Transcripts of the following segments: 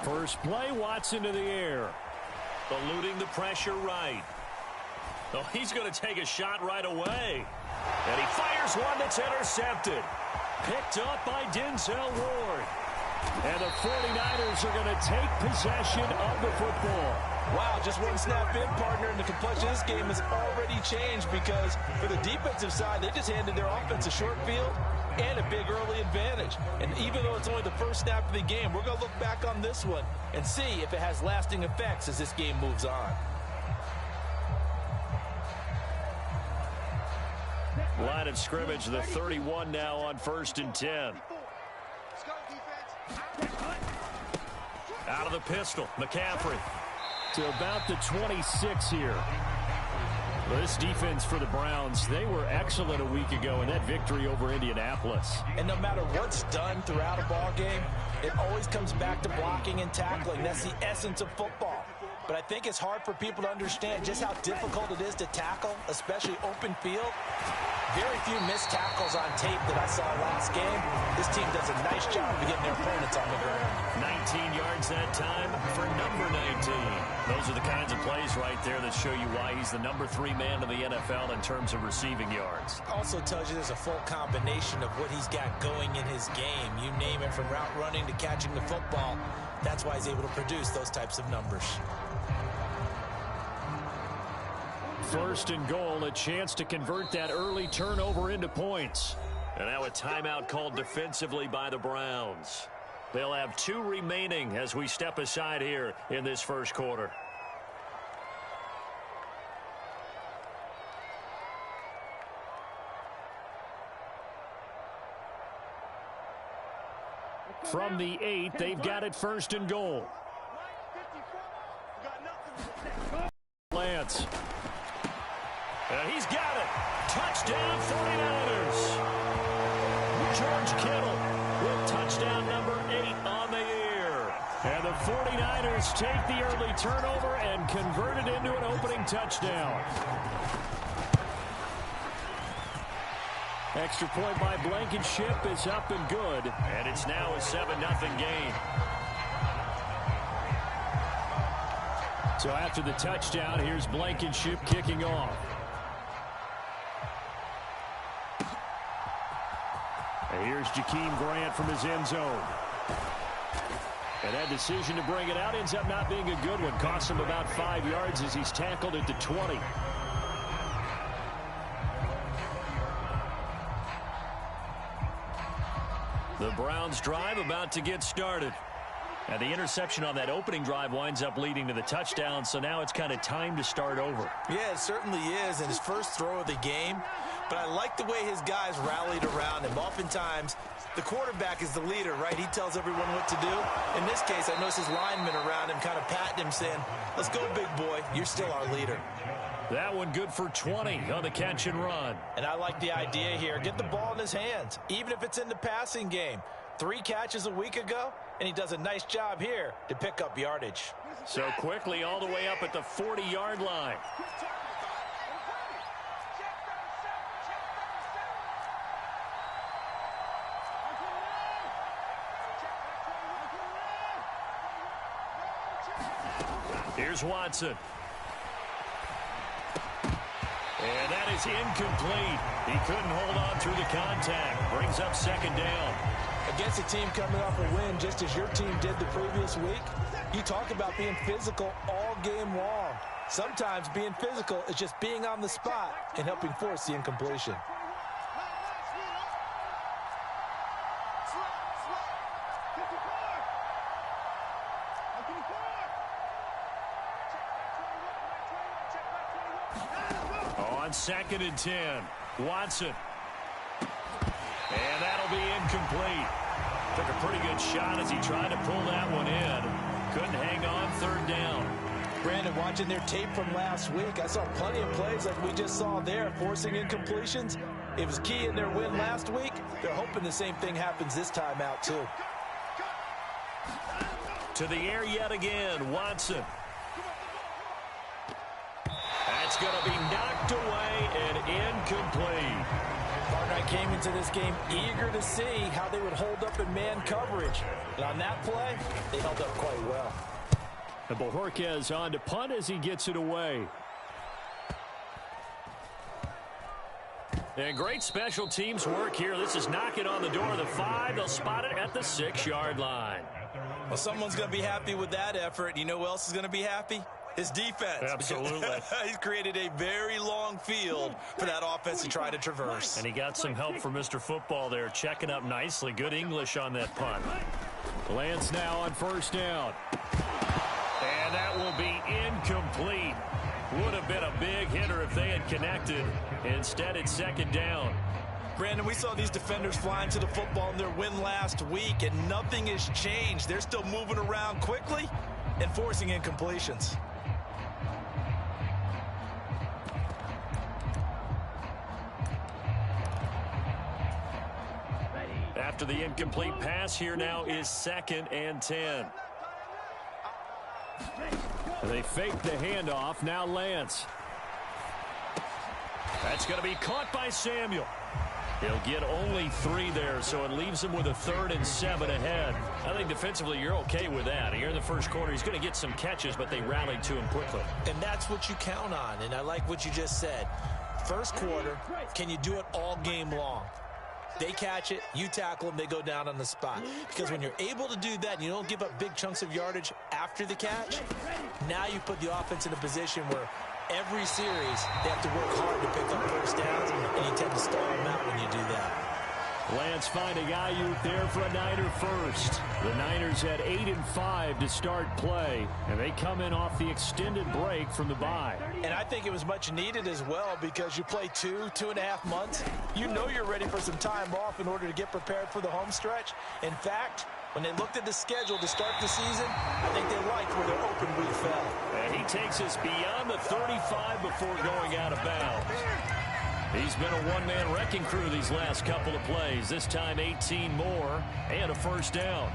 First play, Watson to the air. Eluding the pressure right. Oh, he's going to take a shot right away. And he fires one that's intercepted. Picked up by Denzel Ward. And the 49ers are going to take possession of the football. Wow, just one snap in, partner, and the complexion of this game has already changed because for the defensive side, they just handed their offense a short field and a big early advantage. And even though it's only the first snap of the game, we're going to look back on this one and see if it has lasting effects as this game moves on. Line of scrimmage, the 31 now on 1st and 10. Out of the pistol, McCaffrey. To about the 26 here. Well, this defense for the Browns, they were excellent a week ago in that victory over Indianapolis. And no matter what's done throughout a ball game, it always comes back to blocking and tackling. That's the essence of football. But I think it's hard for people to understand just how difficult it is to tackle, especially open field. Very few missed tackles on tape that I saw last game. This team does a nice job of getting their opponents on the ground. 19 yards that time for number 19. Those are the kinds of plays right there that show you why he's the number 3 man in the NFL in terms of receiving yards. Also tells you there's a full combination of what he's got going in his game. You name it, from route running to catching the football. That's why he's able to produce those types of numbers. 1st and goal, a chance to convert that early turnover into points. And now a timeout called defensively by the Browns. They'll have 2 remaining as we step aside here in this first quarter. From the 8, they've got it 1st and goal. Lance. And he's got it. Touchdown 49ers. George Kittle with touchdown number 8 on the year. And the 49ers take the early turnover and convert it into an opening touchdown. Extra point by Blankenship is up and good. And it's now a 7-0 game. So after the touchdown, here's Blankenship kicking off. And here's Jakeem Grant from his end zone. And that decision to bring it out ends up not being a good one. Costs him about 5 yards as he's tackled at the 20. The Browns drive about to get started. And the interception on that opening drive winds up leading to the touchdown, so now it's kind of time to start over. Yeah, it certainly is, in his first throw of the game. But I like the way his guys rallied around him. Oftentimes, the quarterback is the leader, right? He tells everyone what to do. In this case, I noticed his linemen around him kind of patting him, saying, let's go, big boy. You're still our leader. That one good for 20 on the catch and run. And I like the idea here. Get the ball in his hands, even if it's in the passing game. 3 catches a week ago, and he does a nice job here to pick up yardage. So quickly all the way up at the 40-yard line. Here's Watson. And that is incomplete. He couldn't hold on through the contact. Brings up 2nd down. Against a team coming off a win just as your team did the previous week, you talk about being physical all game long. Sometimes being physical is just being on the spot and helping force the incompletion. On 2nd and 10, Watson. And that'll be incomplete. Took a pretty good shot as he tried to pull that one in. Couldn't hang on, 3rd down. Brandon, watching their tape from last week, I saw plenty of plays like we just saw there, forcing incompletions. It was key in their win last week. They're hoping the same thing happens this time out, too. To the air yet again, Watson. That's going to be knocked away and incomplete. Partner, I came into this game eager to see how they would hold up in man coverage. And on that play, they held up quite well. And Bojorquez on to punt as he gets it away. And great special teams work here. This is knocking on the door of the 5. They'll spot it at the 6-yard line. Well, someone's going to be happy with that effort. You know who else is going to be happy? His defense. Absolutely. He's created a very long field for that offense to try to traverse. And he got some help from Mr. Football there, checking up nicely. Good English on that punt. Lance now on first down. And that will be incomplete. Would have been a big hitter if they had connected. Instead, it's second down. Brandon, we saw these defenders flying to the football in their win last week, and nothing has changed. They're still moving around quickly and forcing incompletions. After the incomplete pass, here now is 2nd and 10. They fake the handoff. Now Lance. That's going to be caught by Samuel. He'll get only 3 there, so it leaves him with a 3rd and 7 ahead. I think defensively you're okay with that. Here in the first quarter, he's going to get some catches, but they rallied to him quickly. And that's what you count on, and I like what you just said. First quarter, can you do it all game long? They catch it, you tackle them, they go down on the spot. Because when you're able to do that and you don't give up big chunks of yardage after the catch, now you put the offense in a position where every series they have to work hard to pick up first downs, and you tend to stall them out when you do that. Lance finding Ayuk there for a Niner first. The Niners had 8-5 to start play, and they come in off the extended break from the bye. And I think it was much needed as well, because you play 2.5 months. You know you're ready for some time off in order to get prepared for the home stretch. In fact, when they looked at the schedule to start the season, I think they liked where their open week fell. And he takes us beyond the 35 before going out of bounds. He's been a one-man wrecking crew these last couple of plays. This time 18 more and a first down.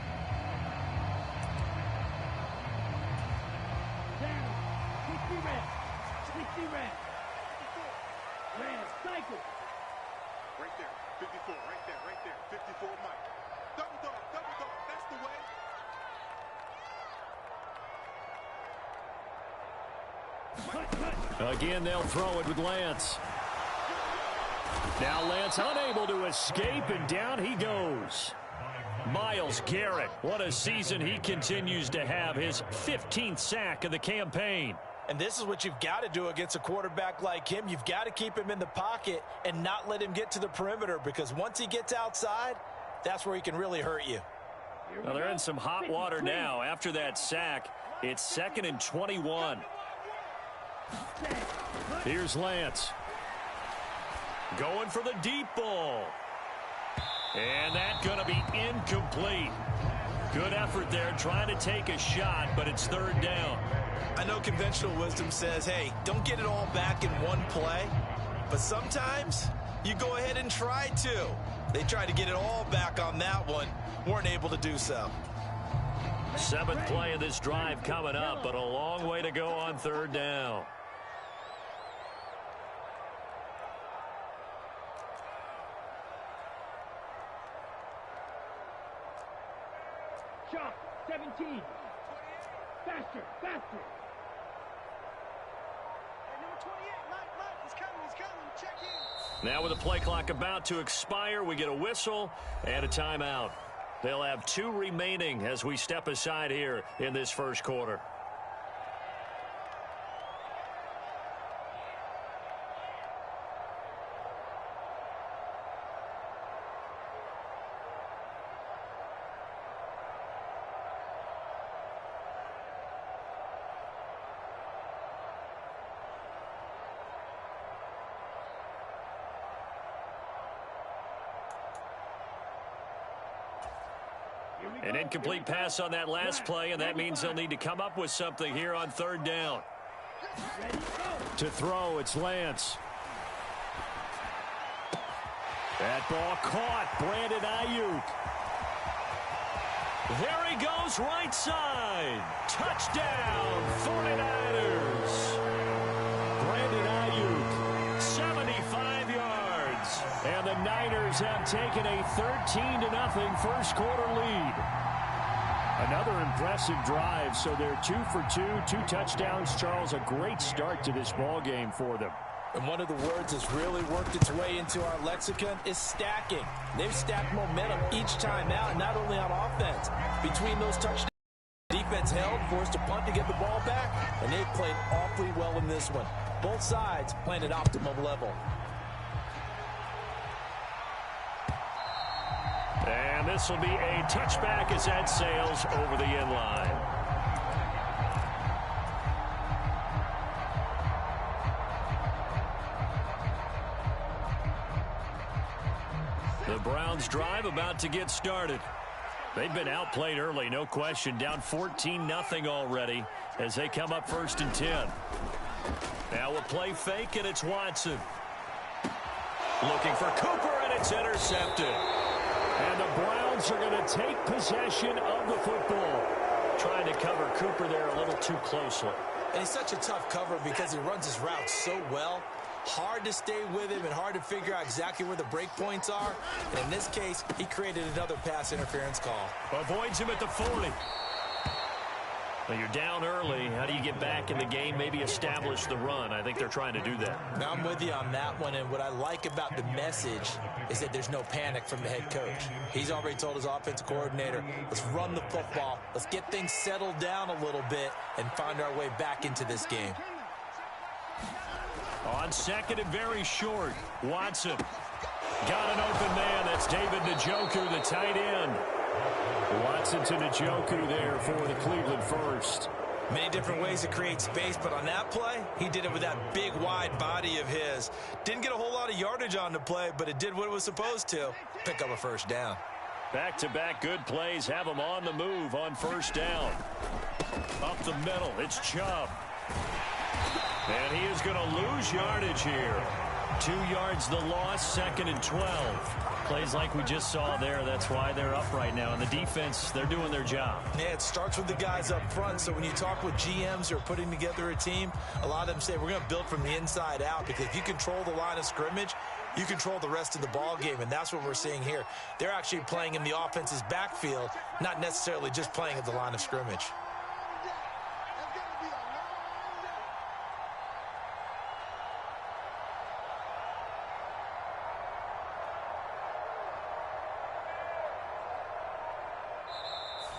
Right there, 54, right there, 54, Mike. Double dog, that's the way. Again, they'll throw it with Lance. Now Lance unable to escape, and down he goes. Myles Garrett, what a season he continues to have. His 15th sack of the campaign. And this is what you've got to do against a quarterback like him. You've got to keep him in the pocket and not let him get to the perimeter, because once he gets outside, that's where he can really hurt you. Well, they're in some hot water now. After that sack, it's 2nd and 21. Here's Lance. Going for the deep ball. And that's going to be incomplete. Good effort there, trying to take a shot, but it's 3rd down. I know conventional wisdom says, hey, don't get it all back in one play. But sometimes you go ahead and try to. They tried to get it all back on that one. Weren't able to do so. 7th play of this drive coming up, but a long way to go on 3rd down. Shot, 17. Faster. Number 28, Light, he's coming, check in. Now with the play clock about to expire, we get a whistle and a timeout. They'll have 2 remaining as we step aside here in this first quarter. An incomplete pass on that last play, and that means they'll need to come up with something here on 3rd down. To throw, it's Lance. That ball caught. Brandon Ayuk. There he goes, right side. Touchdown, 49ers. Brandon Ayuk. 75 yards. And the Niners have taken a 13-0 first quarter lead. Another impressive drive, so they're 2 for 2 touchdowns. Charles, a great start to this ball game for them. And one of the words that's really worked its way into our lexicon is stacking. They've stacked momentum each time out, not only on offense. Between those touchdowns, defense held, forced a punt to get the ball back, and they've played awfully well in this one. Both sides playing at optimum level. And this will be a touchback as that sails over the end line. The Browns drive about to get started. They've been outplayed early, no question. Down 14-0 already as they come up 1st and 10. Now a play fake, and it's Watson. Looking for Cooper, and it's intercepted. And the Browns are going to take possession of the football. Trying to cover Cooper there a little too closely. And he's such a tough cover because he runs his route so well. Hard to stay with him and hard to figure out exactly where the break points are. And in this case, he created another pass interference call. Avoids him at the 40. Well, you're down early. How do you get back in the game, maybe establish the run? I think they're trying to do that. Now I'm with you on that one, and what I like about the message is that there's no panic from the head coach. He's already told his offensive coordinator, let's run the football, let's get things settled down a little bit and find our way back into this game. On 2nd and very short, Watson. Got an open man. That's David Njoku, the tight end. Watson to Njoku there for the Cleveland first. Many different ways to create space, but on that play, he did it with that big, wide body of his. Didn't get a whole lot of yardage on the play, but it did what it was supposed to. Pick up a first down. Back-to-back good plays have him on the move on 1st down. Up the middle, it's Chubb. And he is going to lose yardage here. 2 yards the loss, 2nd and 12. Plays like we just saw there. That's why they're up right now. And the defense, they're doing their job. Yeah, it starts with the guys up front. So when you talk with GMs who are putting together a team, a lot of them say we're going to build from the inside out. Because if you control the line of scrimmage, you control the rest of the ball game. And that's what we're seeing here. They're actually playing in the offense's backfield, not necessarily just playing at the line of scrimmage.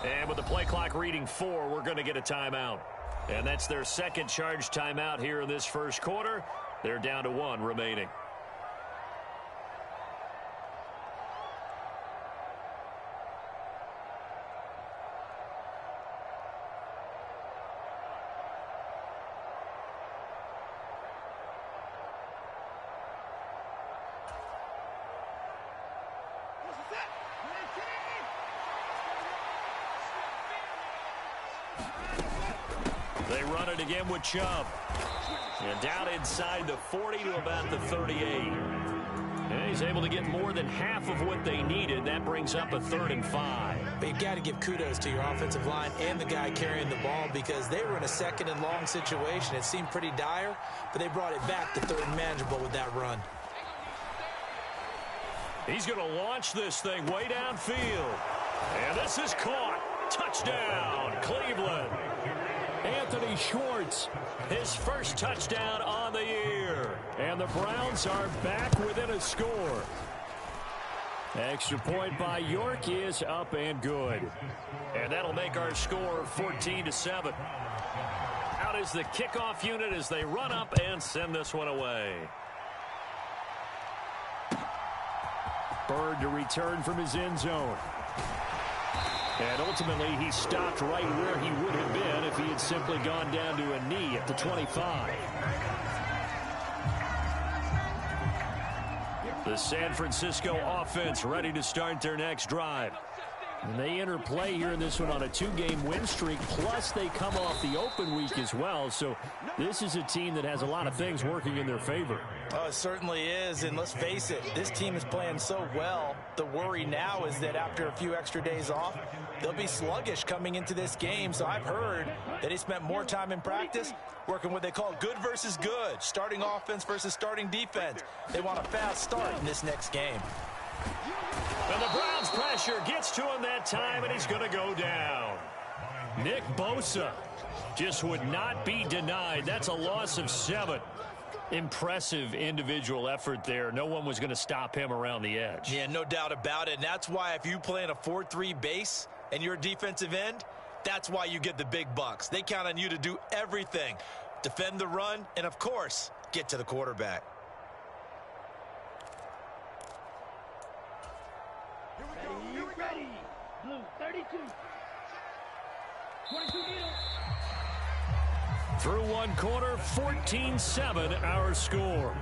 And with the play clock reading 4, we're going to get a timeout. And that's their second charge timeout here in this first quarter. They're down to 1 remaining. They run it again with Chubb. And down inside the 40 to about the 38. And he's able to get more than half of what they needed. That brings up a 3rd and 5. But you've got to give kudos to your offensive line and the guy carrying the ball because they were in a 2nd and long situation. It seemed pretty dire, but they brought it back to 3rd and manageable with that run. He's going to launch this thing way downfield. And this is caught. Touchdown, Cleveland. Anthony Schwartz, his first touchdown on the year. And the Browns are back within a score. Extra point by York is up and good. And that'll make our score 14-7. Out is the kickoff unit as they run up and send this one away. Bird to return from his end zone. And ultimately, he stopped right where he would have been if he had simply gone down to a knee at the 25. The San Francisco offense ready to start their next drive. And they enter play here in this one on a 2-game win streak, plus they come off the open week as well. So this is a team that has a lot of things working in their favor. Oh, it certainly is, and let's face it, this team is playing so well. The worry now is that after a few extra days off, they'll be sluggish coming into this game. So I've heard that he spent more time in practice working what they call good versus good, starting offense versus starting defense. They want a fast start in this next game. And the Browns pressure gets to him that time, and he's going to go down. Nick Bosa just would not be denied. That's a loss of 7. Impressive individual effort there. No one was going to stop him around the edge. Yeah, no doubt about it. And that's why if you play in a 4-3 base and you're a defensive end, that's why you get the big bucks. They count on you to do everything. Defend the run and, of course, get to the quarterback. Ready. Blue, 32. 22 needles. Through one quarter, 14-7 our score.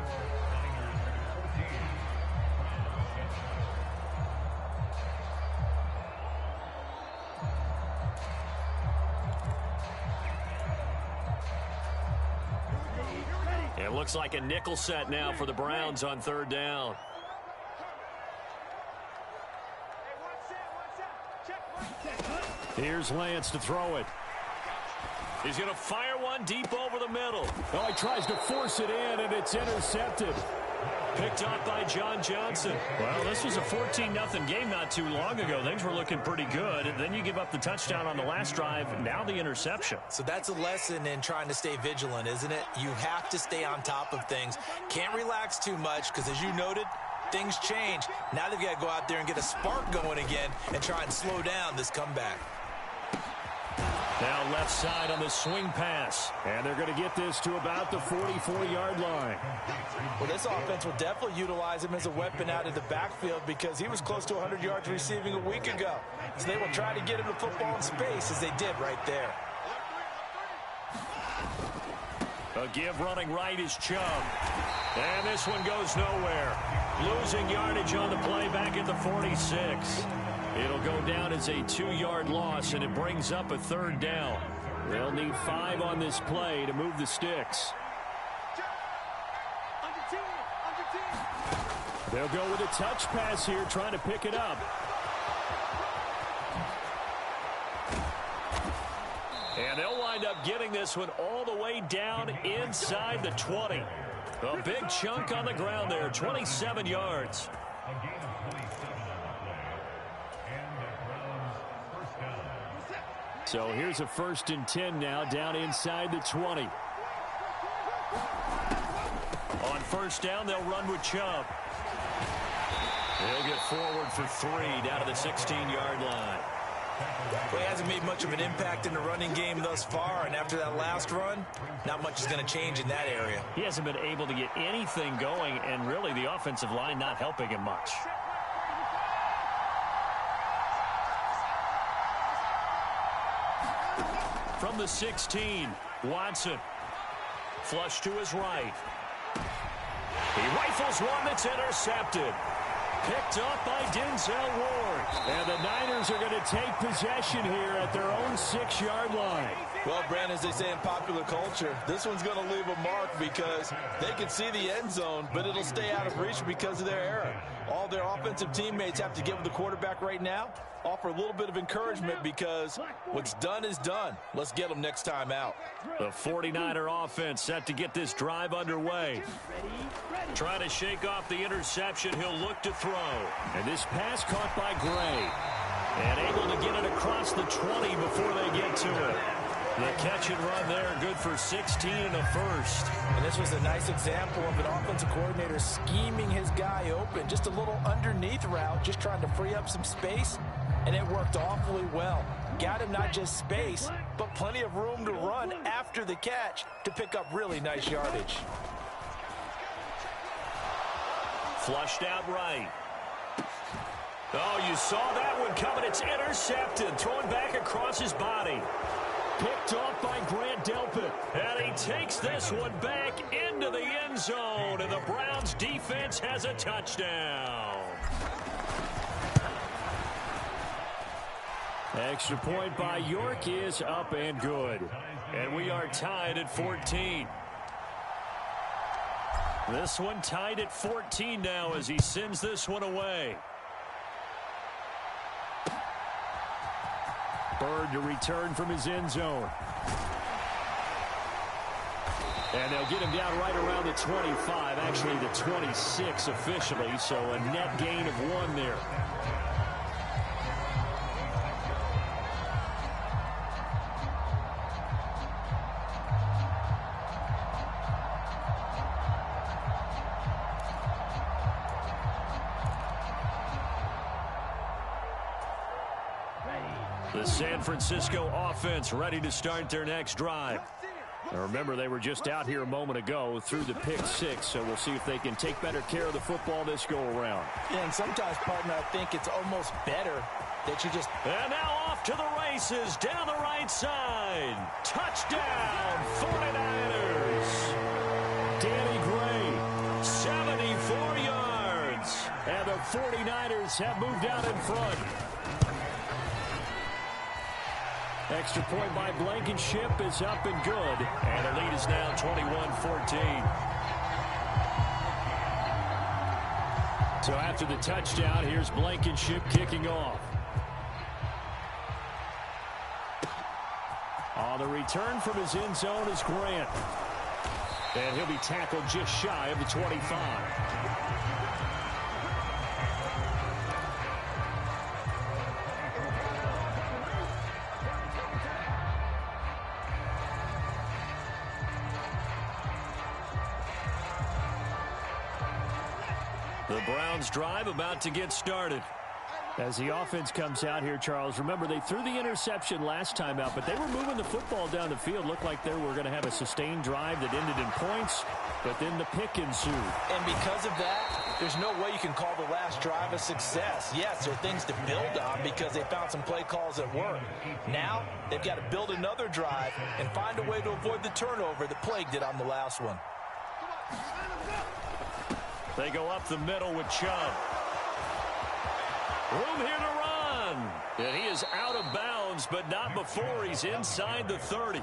It looks like a nickel set now for the Browns on 3rd down. Here's Lance to throw it. He's going to fire one deep over the middle. Oh, he tries to force it in, and it's intercepted. Picked up by John Johnson. Well, this was a 14-0 game not too long ago. Things were looking pretty good. And then you give up the touchdown on the last drive. Now the interception. So that's a lesson in trying to stay vigilant, isn't it? You have to stay on top of things. Can't relax too much because, as you noted, things change. Now they've got to go out there and get a spark going again and try and slow down this comeback. Now left side on the swing pass. And they're going to get this to about the 44-yard line. Well, this offense will definitely utilize him as a weapon out of the backfield because he was close to 100 yards receiving a week ago. So they will try to get him the football in space as they did right there. A give running right is Chubb. And this one goes nowhere. Losing yardage on the play back at the 46. It'll go down as a 2-yard loss, and it brings up a 3rd down. They'll need 5 on this play to move the sticks. They'll go with a touch pass here, trying to pick it up. And they'll wind up getting this one all the way down inside the 20. A big chunk on the ground there, 27 yards. So here's a 1st and 10 now, down inside the 20. On 1st down, they'll run with Chubb. They'll get forward for 3 down to the 16-yard line. Well, he hasn't made much of an impact in the running game thus far, and after that last run, not much is going to change in that area. He hasn't been able to get anything going, and really the offensive line not helping him much. From the 16, Watson. Flush to his right. He rifles one that's intercepted. Picked up by Denzel Ward. And the Niners are going to take possession here at their own 6-yard line. Well, Brandon, as they say in popular culture, this one's going to leave a mark because they can see the end zone, but it'll stay out of reach because of their error. All their offensive teammates have to give the quarterback right now, offer a little bit of encouragement because what's done is done. Let's get them next time out. The 49er offense set to get this drive underway. Trying to shake off the interception. He'll look to throw. And this pass caught by Gray. And able to get it across the 20 before they get to it. The catch and run there, good for 16 and a 1st. And this was a nice example of an offensive coordinator scheming his guy open. Just a little underneath route, just trying to free up some space. And it worked awfully well. Got him not just space, but plenty of room to run after the catch to pick up really nice yardage. Flushed out right. Oh, you saw that one coming. It's intercepted. Throwing back across his body. Picked off by Grant Delpit. And he takes this one back into the end zone. And the Browns defense has a touchdown. Extra point by York is up and good. And we are tied at 14. This one tied at 14 now as he sends this one away. Bird to return from his end zone. And they'll get him down right around the 25, actually the 26 officially, so a net gain of 1 there. The San Francisco offense ready to start their next drive. Now remember, they were just out here a moment ago through the pick 6, so we'll see if they can take better care of the football this go-around. Yeah, and sometimes, partner, I think it's almost better that you just... And now off to the races down the right side. Touchdown, 49ers. Danny Gray, 74 yards. And the 49ers have moved out in front. Extra point by Blankenship is up and good. And the lead is now 21-14. So after the touchdown, here's Blankenship kicking off. On the return from his end zone is Grant. And he'll be tackled just shy of the 25. The Browns drive about to get started. As the offense comes out here, Charles, remember they threw the interception last time out, but they were moving the football down the field. Looked like they were going to have a sustained drive that ended in points, but then the pick ensued. And because of that, there's no way you can call the last drive a success. Yes, there are things to build on because they found some play calls that work. Now, they've got to build another drive and find a way to avoid the turnover that plagued it on the last one. They go up the middle with Chubb. Room here to run. And he is out of bounds, but not before he's inside the 30.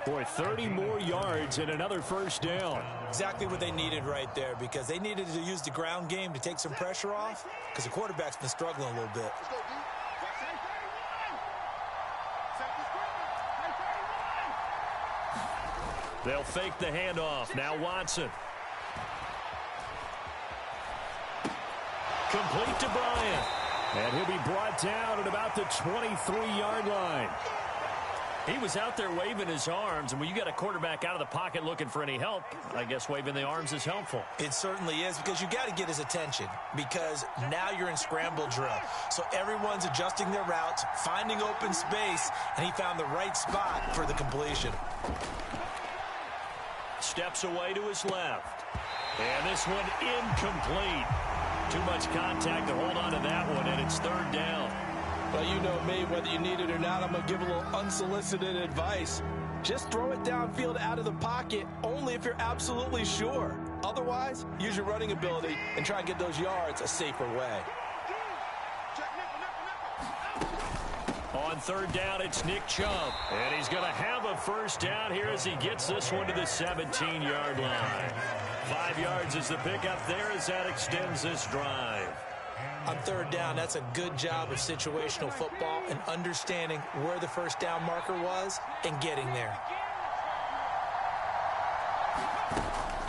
Boy, 30 more yards and another first down. Exactly what they needed right there because they needed to use the ground game to take some pressure off because the quarterback's been struggling a little bit. They'll fake the handoff. Now Watson. Complete to Bryant. And he'll be brought down at about the 23-yard line. He was out there waving his arms, and when you got a quarterback out of the pocket looking for any help, I guess waving the arms is helpful. It certainly is because you got to get his attention because now you're in scramble drill. So everyone's adjusting their routes, finding open space, and he found the right spot for the completion. Steps away to his left. And this one incomplete. Too much contact to hold on to that one, and it's third down. Well, you know me, whether you need it or not, I'm going to give a little unsolicited advice. Just throw it downfield out of the pocket only if you're absolutely sure. Otherwise, use your running ability and try and get those yards a safer way. On third down, it's Nick Chubb. And he's going to have a first down here as he gets this one to the 17-yard line. 5 yards is the pickup there as that extends this drive. On third down, that's a good job of situational football and understanding where the first down marker was and getting there.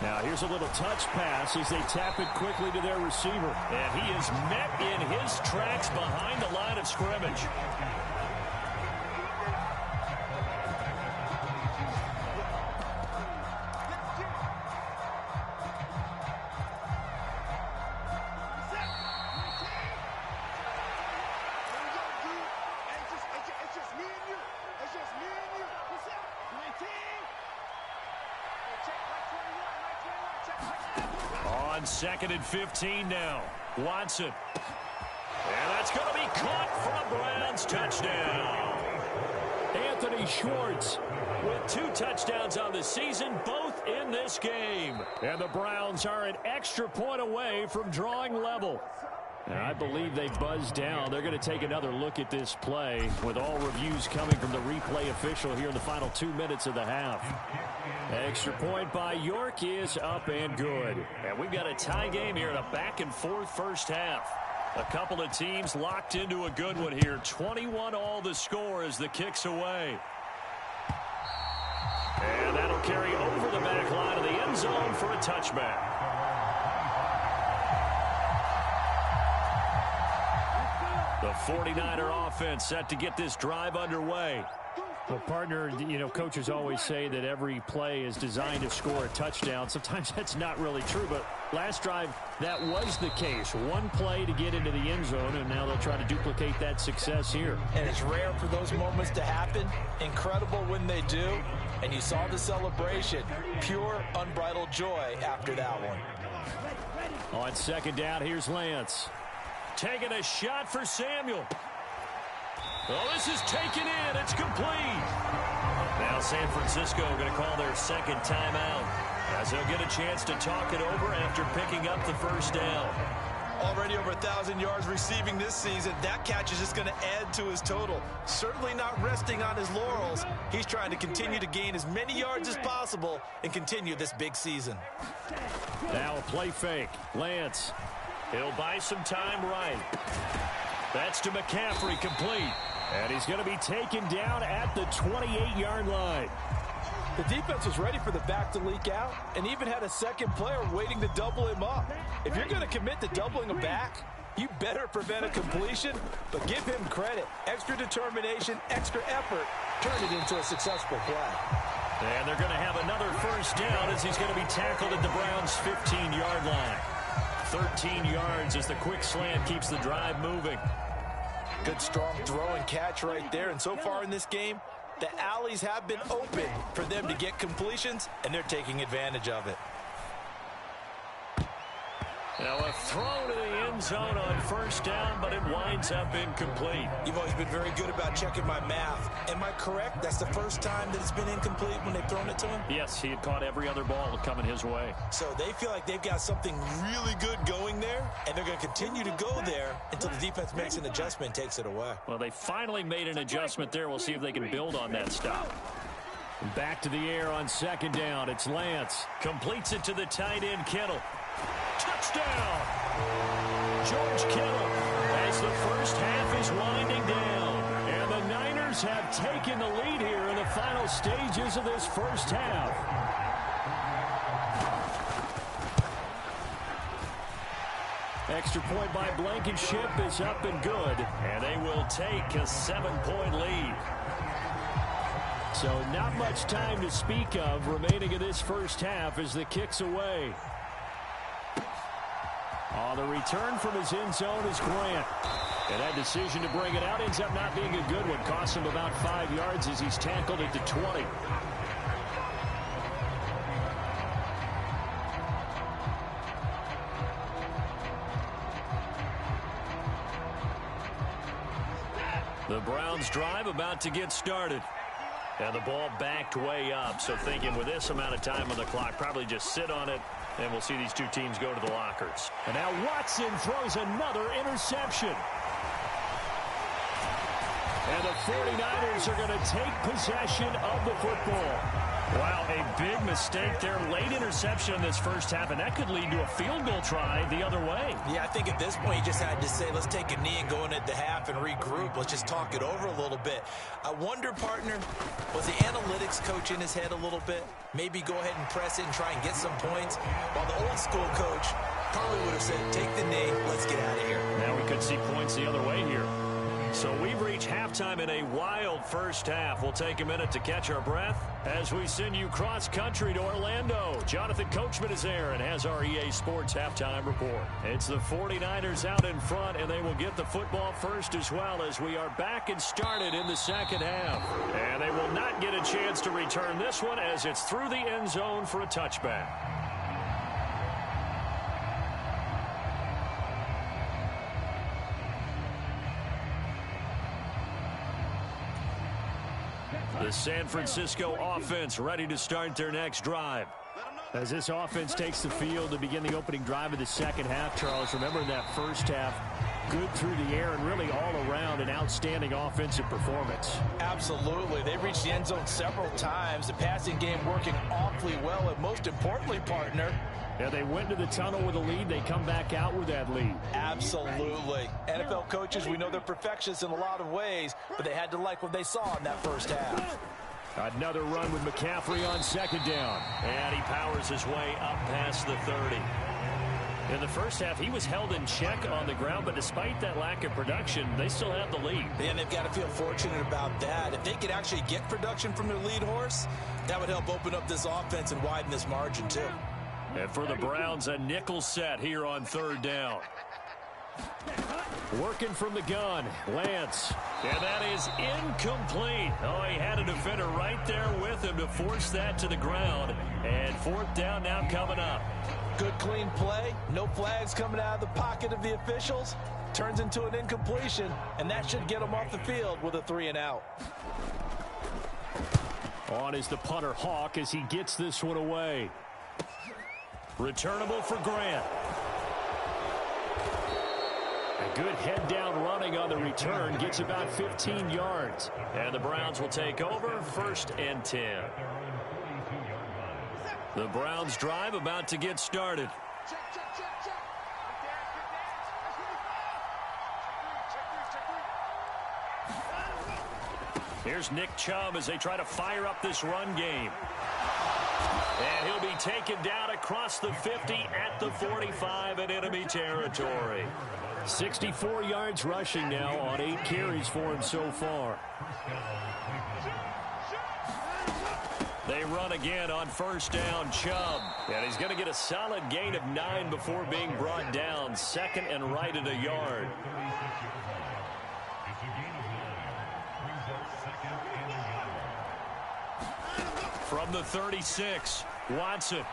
Now here's a little touch pass as they tap it quickly to their receiver. And he is met in his tracks behind the line of scrimmage. On 2nd and 15 now. Watson. And that's going to be caught for a Browns touchdown. Anthony Schwartz with 2 touchdowns on the season, both in this game. And the Browns are an extra point away from drawing level. And I believe they buzzed down. They're going to take another look at this play with all reviews coming from the replay official here in the final 2 minutes of the half. Extra point by York is up and good. And we've got a tie game here in a back-and-forth first half. A couple of teams locked into a good one here. 21-all the score as the kick's away. And that'll carry over the back line of the end zone for a touchback. The 49er offense set to get this drive underway. Well, partner, you know, coaches always say that every play is designed to score a touchdown. Sometimes that's not really true, but last drive, that was the case. One play to get into the end zone, and now they'll try to duplicate that success here. And it's rare for those moments to happen. Incredible when they do. And you saw the celebration. Pure, unbridled joy after that one. On second down, here's Lance. Taking a shot for Samuel. Well, this is taken in. It's complete. Now San Francisco going to call their second timeout as they'll get a chance to talk it over after picking up the first down. Already over 1,000 yards receiving this season. That catch is just going to add to his total. Certainly not resting on his laurels. He's trying to continue to gain as many yards as possible and continue this big season. Now a play fake. Lance. He'll buy some time right. That's to McCaffrey, complete. And he's going to be taken down at the 28-yard line. The defense was ready for the back to leak out and even had a second player waiting to double him up. If you're going to commit to doubling a back, you better prevent a completion, but give him credit. Extra determination, extra effort, turn it into a successful play. And they're going to have another first down as he's going to be tackled at the Browns' 15-yard line. 13 yards as the quick slant keeps the drive moving. Good, strong throw and catch right there. And so far in this game, the alleys have been open for them to get completions, and they're taking advantage of it. Now a throw to the end zone on first down, but it winds up incomplete. You've always been very good about checking my math. Am I correct? That's the first time that it's been incomplete when they've thrown it to him? Yes, he had caught every other ball coming his way. So they feel like they've got something really good going there, and they're going to continue to go there until the defense makes an adjustment and takes it away. Well, they finally made an adjustment there. We'll see if they can build on that stop. Back to the air on second down. It's Lance. Completes it to the tight end, Kittle. Touchdown! George Kittle as the first half is winding down. And the Niners have taken the lead here in the final stages of this first half. Extra point by Blankenship is up and good. And they will take a 7-point lead. So not much time to speak of remaining in this first half as the kick's away. On the return from his end zone is Grant. And that decision to bring it out ends up not being a good one. Costs him about 5 yards as he's tackled at the 20. The Browns drive about to get started. And the ball backed way up. So thinking with this amount of time on the clock, probably just sit on it. And we'll see these two teams go to the lockers. And now Watson throws another interception. And the 49ers are going to take possession of the football. Wow, a big mistake there. Late interception in this first half, and that could lead to a field goal try the other way. Yeah, I think at this point you just had to say, let's take a knee and go into the half and regroup. Let's just talk it over a little bit. I wonder, partner, was the analytics coach in his head a little bit? Maybe go ahead and press it and try and get some points. While the old school coach probably would have said, take the knee, let's get out of here. Now we could see points the other way here. So we've reached halftime in a wild first half. We'll take a minute to catch our breath as we send you cross-country to Orlando. Jonathan Coachman is there and has our EA Sports halftime report. It's the 49ers out in front, and they will get the football first as well as we are back and started in the second half. And they will not get a chance to return this one as it's through the end zone for a touchback. The San Francisco offense ready to start their next drive. Let him know. As this offense takes the field to begin the opening drive of the second half, Charles, remember in that first half, good through the air and really all around an outstanding offensive performance. Absolutely. They reached the end zone several times. The passing game working awfully well. And most importantly, partner, yeah, they went to the tunnel with a lead. They come back out with that lead. Absolutely. NFL coaches, we know they're perfectionists in a lot of ways, but they had to like what they saw in that first half. Another run with McCaffrey on second down. And he powers his way up past the 30. In the first half, he was held in check on the ground, but despite that lack of production, they still have the lead. And they've got to feel fortunate about that. If they could actually get production from their lead horse, that would help open up this offense and widen this margin, too. And for the Browns, a nickel set here on third down. Working from the gun, Lance. And that is incomplete. Oh, he had a defender right there with him to force that to the ground. And fourth down now coming up. Good, clean play. No flags coming out of the pocket of the officials. Turns into an incompletion, and that should get them off the field with a 3 and out. On is the punter, Hawk, as he gets this one away. Returnable for Grant. A good head-down running on the return. Gets about 15 yards. And the Browns will take over, 1st and 10. The Browns drive about to get started. Here's Nick Chubb as they try to fire up this run game. And he'll be taken down across the 50 at the 45 in enemy territory. 64 yards rushing now on 8 carries for him so far. They run again on first down, Chubb. And he's going to get a solid gain of 9 before being brought down. 2nd and right at a yard. From the 36, Watson.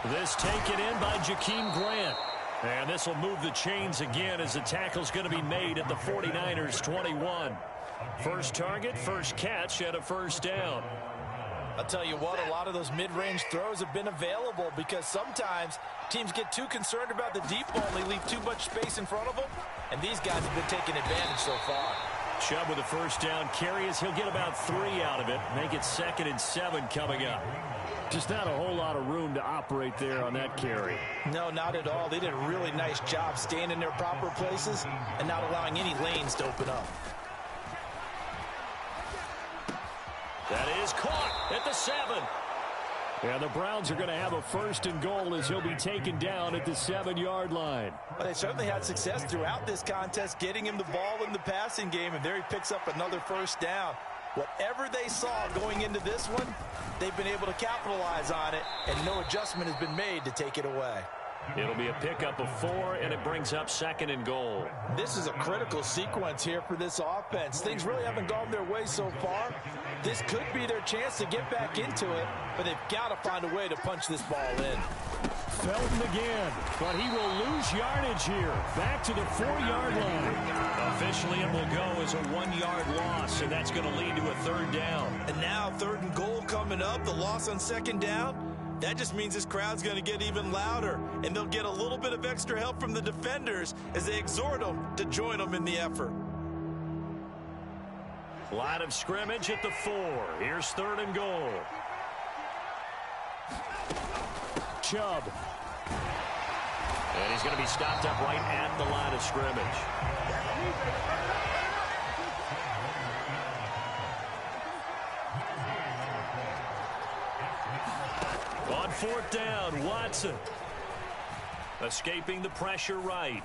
This taken in by Jakeem Grant. And this will move the chains again as the tackle's going to be made at the 49ers 21. First target, first catch, and a first down. I'll tell you what, a lot of those mid-range throws have been available because sometimes teams get too concerned about the deep ball and they leave too much space in front of them. And these guys have been taking advantage so far. Chubb with a first down carry as he'll get about 3 out of it. Make it 2nd and 7 coming up. Just not a whole lot of room to operate there on that carry. No, not at all. They did a really nice job staying in their proper places and not allowing any lanes to open up. That is caught at the 7. And the Browns are going to have a 1st and goal as he'll be taken down at the 7-yard line. Well, they certainly had success throughout this contest getting him the ball in the passing game, and there he picks up another first down. Whatever they saw going into this one, they've been able to capitalize on it, and no adjustment has been made to take it away. It'll be a pickup of 4, and it brings up 2nd and goal. This is a critical sequence here for this offense. Things really haven't gone their way so far. This could be their chance to get back into it, but they've got to find a way to punch this ball in. Felton again, but he will lose yardage here. Back to the 4-yard line. Officially, it will go as a 1-yard loss, and that's going to lead to a 3rd down. And now 3rd and goal coming up, the loss on 2nd down. That just means this crowd's going to get even louder, and they'll get a little bit of extra help from the defenders as they exhort them to join them in the effort. Line of scrimmage at the 4. Here's 3rd and goal. Chubb. And he's going to be stopped up right at the line of scrimmage. On 4th down, Watson. Escaping the pressure right.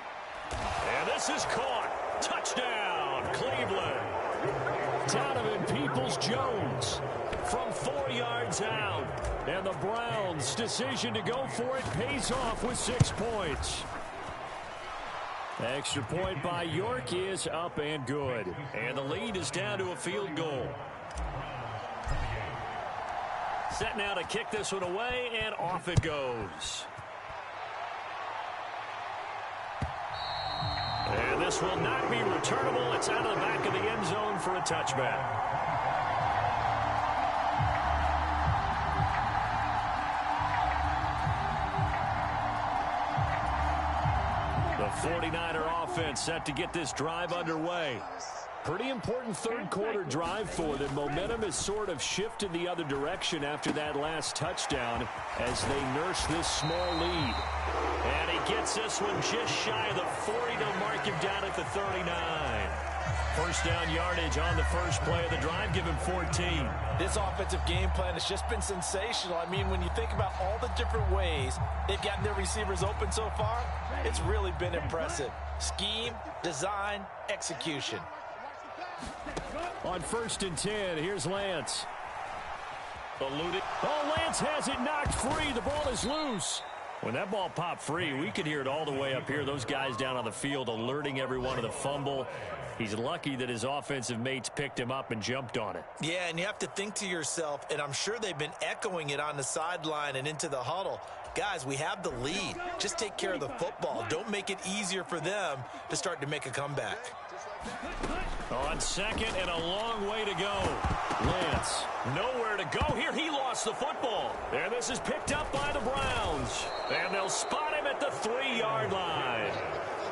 And this is caught. Touchdown, Cleveland. Donovan Peoples-Jones from 4 yards out. And the Browns' decision to go for it pays off with 6 points. Extra point by York is up and good. And the lead is down to a field goal. Set now to kick this one away, and off it goes. And this will not be returnable. It's out of the back of the end zone for a touchback. 49er offense set to get this drive underway. Pretty important third-quarter drive for them. Momentum has sort of shifted the other direction after that last touchdown as they nurse this small lead. And he gets this one just shy of the 40 to mark him down at the 39. First down yardage on the first play of the drive. Give him 14. This offensive game plan has just been sensational. I mean, when you think about all the different ways they've gotten their receivers open so far, it's really been impressive. Scheme, design, execution. On 1st and 10, here's Lance. Eluded. Oh, Lance has it knocked free. The ball is loose. When that ball popped free, we could hear it all the way up here. Those guys down on the field alerting everyone of the fumble. He's lucky that his offensive mates picked him up and jumped on it. Yeah, and you have to think to yourself, and I'm sure they've been echoing it on the sideline and into the huddle. Guys, we have the lead. Just take care of the football. Don't make it easier for them to start to make a comeback. On second and a long way to go. Lance, nowhere to go here. He lost the football. And this is picked up by the Browns. And they'll spot him at the 3-yard line.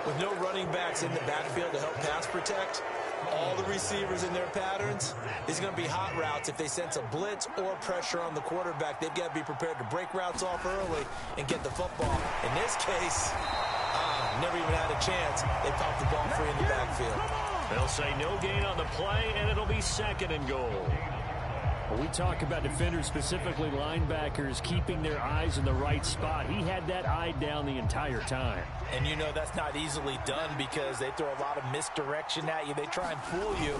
With no running backs in the backfield to help pass protect, all the receivers in their patterns, these are going to be hot routes. If they sense a blitz or pressure on the quarterback, they've got to be prepared to break routes off early and get the football. In this case, never even had a chance. They popped the ball free in the backfield. They'll say no gain on the play, and it'll be 2nd and goal. When we talk about defenders, specifically linebackers, keeping their eyes in the right spot, he had that eye down the entire time. And you know that's not easily done because they throw a lot of misdirection at you. They try and fool you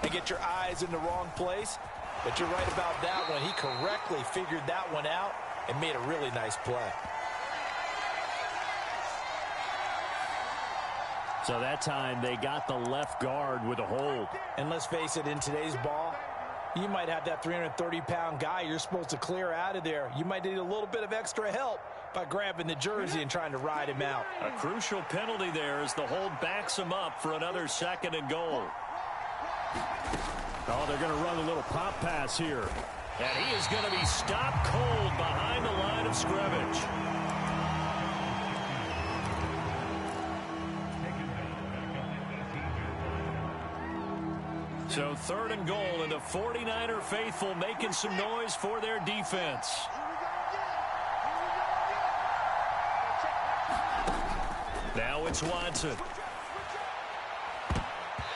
and get your eyes in the wrong place. But you're right about that one. He correctly figured that one out and made a really nice play. So that time they got the left guard with a hold. And let's face it, in today's ball, you might have that 330-pound guy you're supposed to clear out of there. You might need a little bit of extra help by grabbing the jersey and trying to ride him out. A crucial penalty there as the hold backs him up for another 2nd and goal. Oh, they're going to run a little pop pass here. And he is going to be stopped cold behind the line of scrimmage. So 3rd and goal, and the 49er faithful making some noise for their defense. Now it's Watson.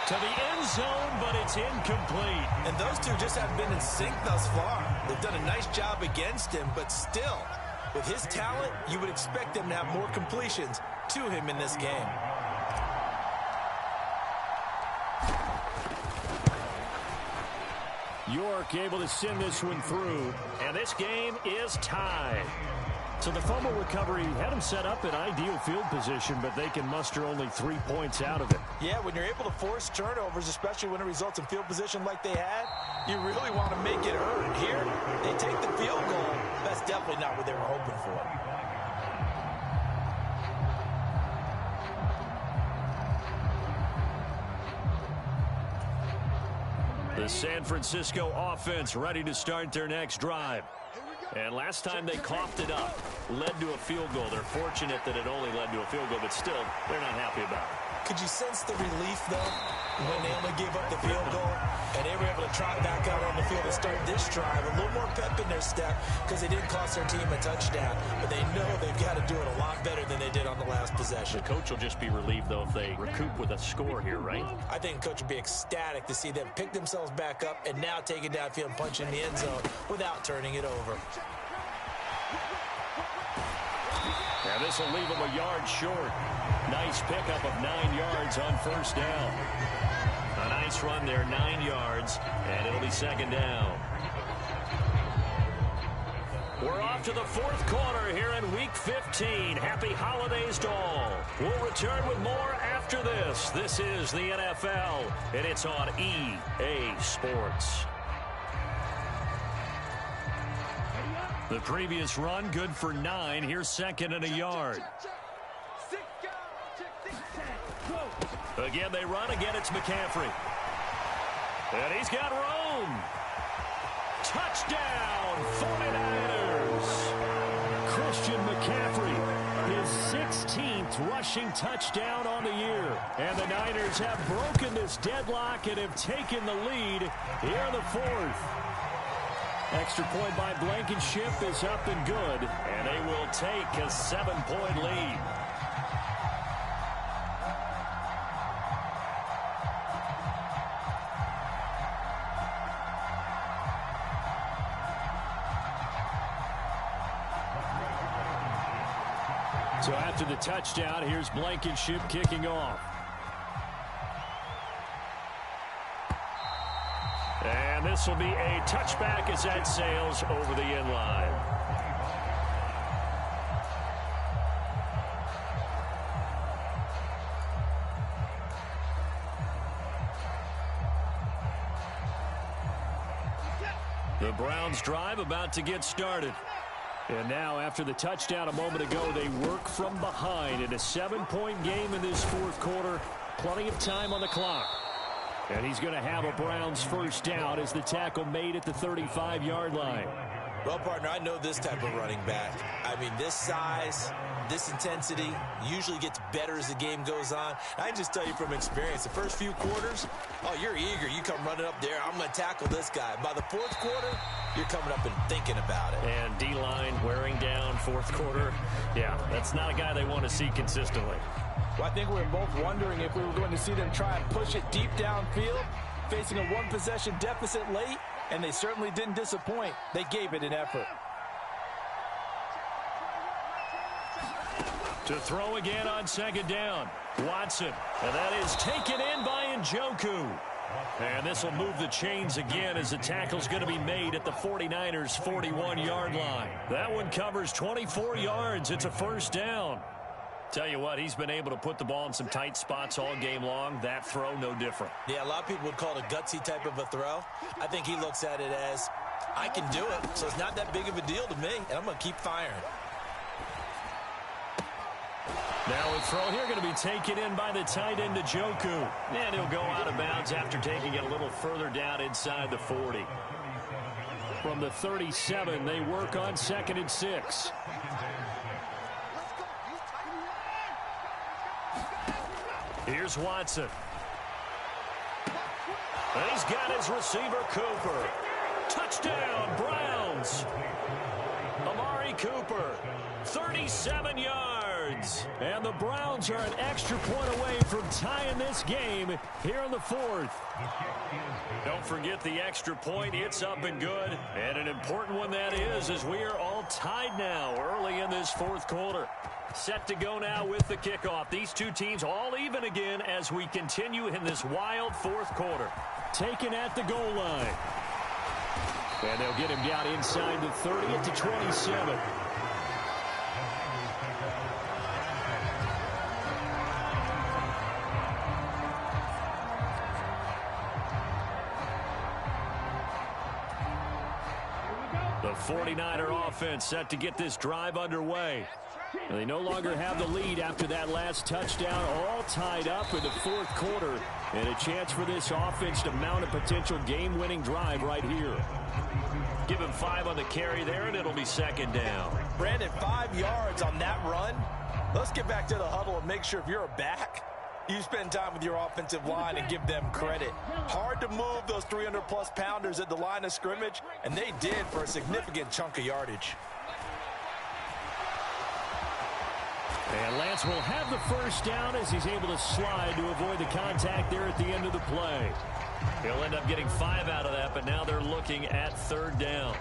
To the end zone, but it's incomplete. And those two just haven't been in sync thus far. They've done a nice job against him, but still, with his talent, you would expect them to have more completions to him in this game. York able to send this one through, and this game is tied. So the fumble recovery had them set up in ideal field position, but they can muster only 3 points out of it. Yeah, when you're able to force turnovers, especially when it results in field position like they had, you really want to make it hurt. Here, they take the field goal. That's definitely not what they were hoping for. The San Francisco offense ready to start their next drive. And last time they coughed it up, led to a field goal. They're fortunate that it only led to a field goal, but still, they're not happy about it. Could you sense the relief, though, when they only gave up the field goal and they were able to trot back out on the field and start this drive? A little more pep in their step because they didn't cost their team a touchdown, but they know they've got to do it a lot better than they did on the last possession. The coach will just be relieved, though, if they recoup with a score here, right? I think the coach will be ecstatic to see them pick themselves back up and now take it downfield and punch in the end zone without turning it over. Now this will leave them a yard short. Nice pickup of 9 yards on first down. A nice run there, 9 yards, and it'll be 2nd down. We're off to the 4th quarter here in Week 15. Happy holidays to all. We'll return with more after this. This is the NFL, and it's on EA Sports. The previous run, good for 9. Here's 2nd and a yard. Again, they run. Again, it's McCaffrey. And he's got room. Touchdown, 49ers. Christian McCaffrey, his 16th rushing touchdown on the year. And the Niners have broken this deadlock and have taken the lead here in the fourth. Extra point by Blankenship is up and good. And they will take a 7-point lead. So after the touchdown, here's Blankenship kicking off. And this will be a touchback as that sails over the end line. The Browns drive about to get started. And now, after the touchdown a moment ago, they work from behind in a 7-point game in this fourth quarter. Plenty of time on the clock. And he's going to have a Browns first down as the tackle made at the 35-yard line. Well, partner, I know this type of running back. I mean, this size, this intensity usually gets better as the game goes on. I can just tell you from experience, the first few quarters, oh, you're eager. You come running up there, I'm going to tackle this guy. By the fourth quarter, you're coming up and thinking about it. And D-line wearing down fourth quarter. Yeah, that's not a guy they want to see consistently. Well, I think we were both wondering if we were going to see them try and push it deep downfield, facing a one-possession deficit late, and they certainly didn't disappoint. They gave it an effort. To throw again on second down, Watson. And that is taken in by Njoku. And this will move the chains again as the tackle's going to be made at the 49ers' 41-yard line. That one covers 24 yards. It's a first down. Tell you what, he's been able to put the ball in some tight spots all game long. That throw, no different. Yeah, a lot of people would call it a gutsy type of a throw. I think he looks at it as, I can do it, so it's not that big of a deal to me, and I'm going to keep firing. Now a throw here going to be taken in by the tight end, Njoku. And he'll go out of bounds after taking it a little further down inside the 40. From the 37, they work on 2nd and 6. Here's Watson. And he's got his receiver, Cooper. Touchdown, Browns. Amari Cooper, 37 yards. And the Browns are an extra point away from tying this game here in the fourth. Don't forget the extra point. It's up and good. And an important one that is, as we are all tied now early in this fourth quarter. Set to go now with the kickoff. These two teams all even again as we continue in this wild fourth quarter. Taken at the goal line. And they'll get him down inside the 30 at the 27. The 49er offense set to get this drive underway. And they no longer have the lead after that last touchdown, all tied up in the fourth quarter. And a chance for this offense to mount a potential game-winning drive right here. Give him 5 on the carry there, and it'll be second down. Brandon, 5 yards on that run. Let's get back to the huddle and make sure if you're a back, you spend time with your offensive line and give them credit. Hard to move those 300-plus pounders at the line of scrimmage, and they did for a significant chunk of yardage. And Lance will have the first down as he's able to slide to avoid the contact there at the end of the play. He'll end up getting 5 out of that, but now they're looking at third down.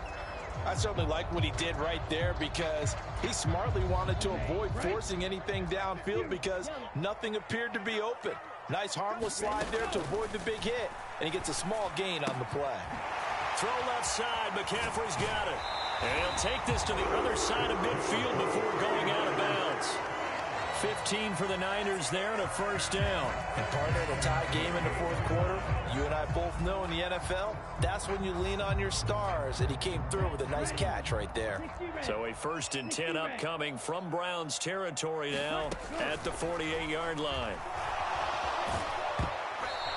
I certainly like what he did right there because he smartly wanted to avoid forcing anything downfield because nothing appeared to be open. Nice harmless slide there to avoid the big hit, and he gets a small gain on the play. Throw left side, McCaffrey's got it. And he'll take this to the other side of midfield before going out of bounds. 15 for the Niners there and a first down. And partner, the tie game in the fourth quarter, you and I both know in the NFL, that's when you lean on your stars, and he came through with a nice catch right there. So a 1st and 10 upcoming from Browns territory now at the 48-yard line.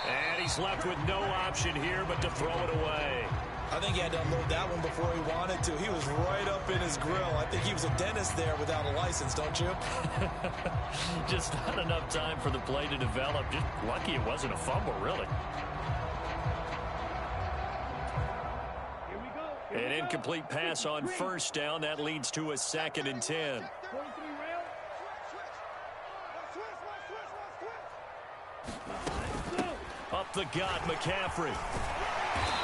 And he's left with no option here but to throw it away. I think he had to unload that one before he wanted to. He was right up in his grill. I think he was a dentist there without a license, don't you? Just not enough time for the play to develop. Just lucky it wasn't a fumble, really. An incomplete pass on first down. That leads to a 2nd and 10. Up the gut, McCaffrey.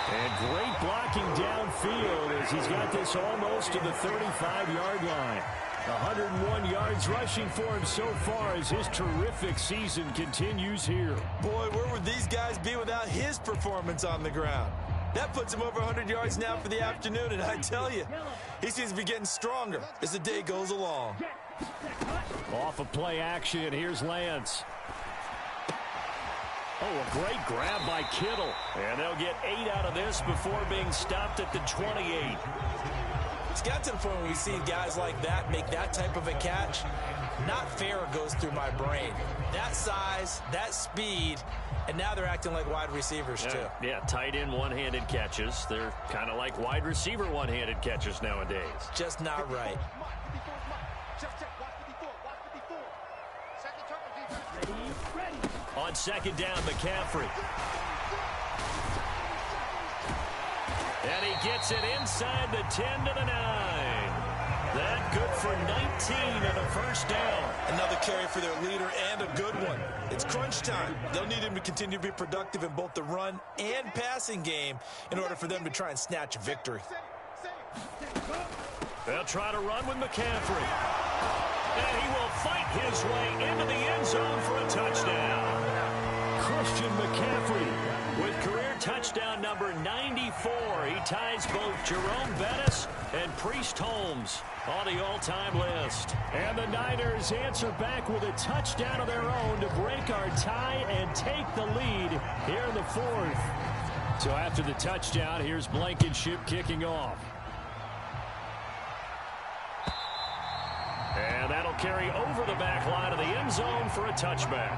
And great blocking downfield as he's got this almost to the 35-yard line. 101 yards rushing for him so far as his terrific season continues here. Boy, where would these guys be without his performance on the ground? That puts him over 100 yards now for the afternoon, and I tell you, he seems to be getting stronger as the day goes along. Off of play action, here's Lance. Oh, a great grab by Kittle. And they'll get 8 out of this before being stopped at the 28. It's got to the point where we see guys like that make that type of a catch. Not fair goes through my brain. That size, that speed, and now they're acting like wide receivers too. Yeah, tight end one-handed catches. They're kind of like wide receiver one-handed catches nowadays. Just not right. On 2nd down, McCaffrey. And he gets it inside the 10 to the 9. That good for 19 and a first down. Another carry for their leader and a good one. It's crunch time. They'll need him to continue to be productive in both the run and passing game in order for them to try and snatch a victory. They'll try to run with McCaffrey. And he will fight his way into the end zone for a touchdown. Christian McCaffrey with career touchdown number 94. He ties both Jerome Bettis and Priest Holmes on the all-time list. And the Niners answer back with a touchdown of their own to break our tie and take the lead here in the 4th. So after the touchdown, here's Blankenship kicking off. And that'll carry over the back line of the end zone for a touchback.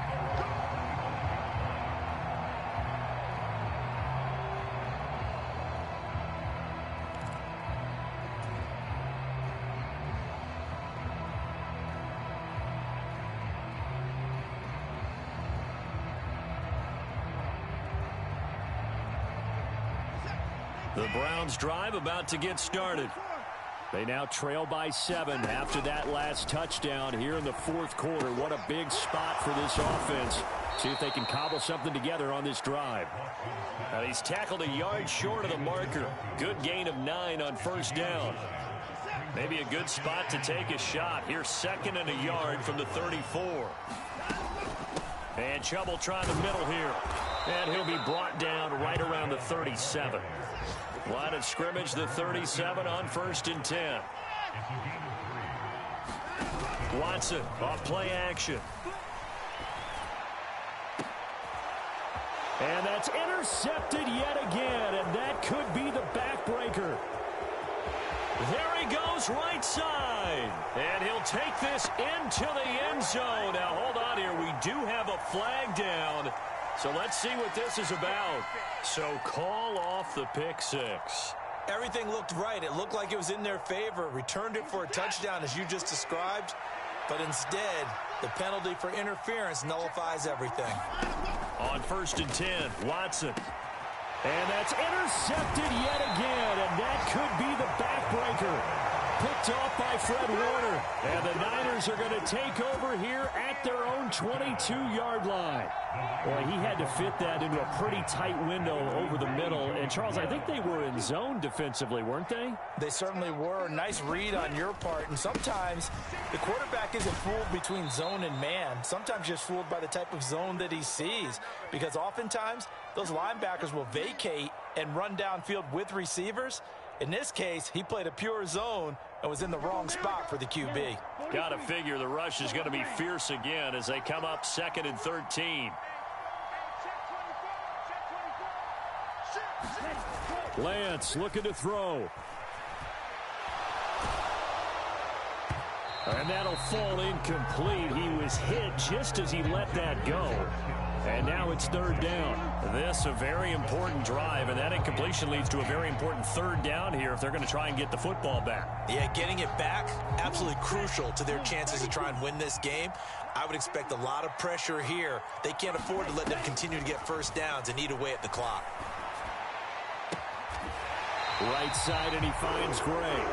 The Browns drive about to get started. They now trail by 7 after that last touchdown here in the 4th quarter. What a big spot for this offense. See if they can cobble something together on this drive. Now he's tackled a yard short of the marker. Good gain of 9 on first down. Maybe a good spot to take a shot. Here's 2nd and a yard from the 34. And Chubb will try the middle here. And he'll be brought down right around the 37. Line of scrimmage, the 37 on 1st and 10. Watson off play action. And that's intercepted yet again, and that could be the backbreaker. There he goes right side. And he'll take this into the end zone. Now, hold on here. We do have a flag down. So let's see what this is about. So call off the pick 6. Everything looked right. It looked like it was in their favor. Returned it for a touchdown, as you just described. But instead, the penalty for interference nullifies everything. On 1st and 10, Watson. And that's intercepted yet again, and that could be the backbreaker. Picked off by Fred Warner. And the Niners are going to take over here at their own 22-yard line. Boy, he had to fit that into a pretty tight window over the middle. And, Charles, I think they were in zone defensively, weren't they? They certainly were. Nice read on your part. And sometimes the quarterback isn't fooled between zone and man. Sometimes just fooled by the type of zone that he sees. Because oftentimes, those linebackers will vacate and run downfield with receivers. In this case, he played a pure zone and was in the wrong spot for the QB. Got to figure the rush is going to be fierce again as they come up 2nd and 13. Lance looking to throw. And that'll fall incomplete. He was hit just as he let that go. And now it's third down. This a very important drive, and that incompletion leads to a very important third down here if they're going to try and get the football back. Yeah, getting it back, absolutely crucial to their chances to try and win this game. I would expect a lot of pressure here. They can't afford to let them continue to get first downs and eat away at the clock. Right side, and he finds Gray.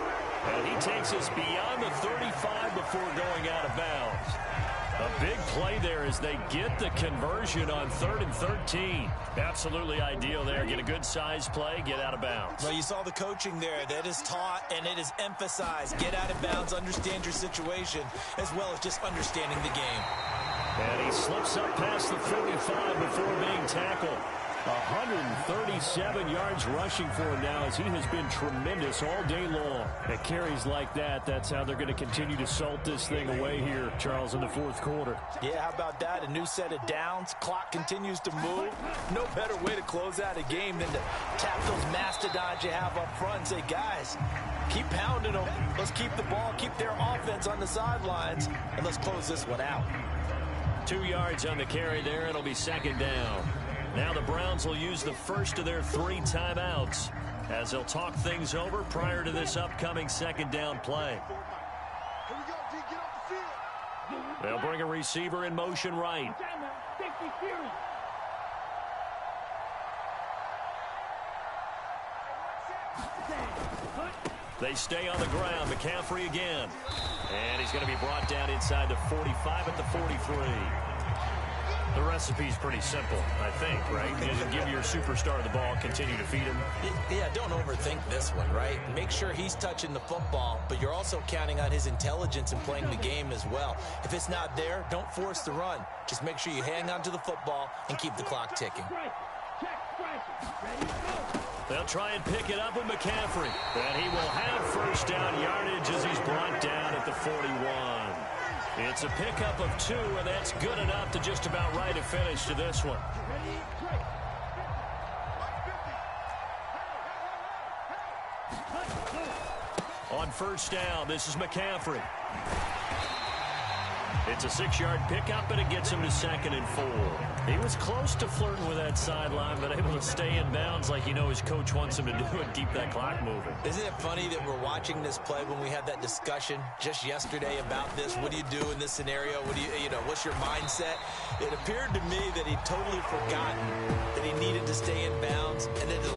And he takes us beyond the 35 before going out of bounds. A big play there as they get the conversion on 3rd and 13. Absolutely ideal there. Get a good size play, get out of bounds. Well, you saw the coaching there. That is taught and it is emphasized. Get out of bounds, understand your situation, as well as just understanding the game. And he slips up past the 45 before being tackled. 137 yards rushing for him now as he has been tremendous all day long. At carries like that, that's how they're going to continue to salt this thing away here, Charles, in the fourth quarter. Yeah, how about that? A new set of downs. Clock continues to move. No better way to close out a game than to tap those mastodons you have up front and say, guys, keep pounding them. Let's keep the ball, keep their offense on the sidelines, and let's close this one out. 2 yards on the carry there. It'll be second down. Now the Browns will use the first of their 3 timeouts as they'll talk things over prior to this upcoming second down play. Here we go, D, get off the field. They'll bring a receiver in motion right. They stay on the ground. McCaffrey again. And he's going to be brought down inside the 45 at the 43. The recipe's pretty simple, I think, right? Just give your superstar the ball, continue to feed him. Yeah, don't overthink this one, right? Make sure he's touching the football, but you're also counting on his intelligence in playing the game as well. If it's not there, don't force the run. Just make sure you hang on to the football and keep the clock ticking. They'll try and pick it up with McCaffrey. And he will have first down yardage as he's brought down at the 41. It's a pickup of 2, and that's good enough to just about write a finish to this one. On first down, this is McCaffrey. It's a 6-yard pickup, and it gets him to 2nd and 4. He was close to flirting with that sideline, but able to stay in bounds like his coach wants him to do and keep that clock moving. Isn't it funny that we're watching this play when we had that discussion just yesterday about this? What do you do in this scenario? What do what's your mindset? It appeared to me that he'd totally forgotten that he needed to stay in bounds, and that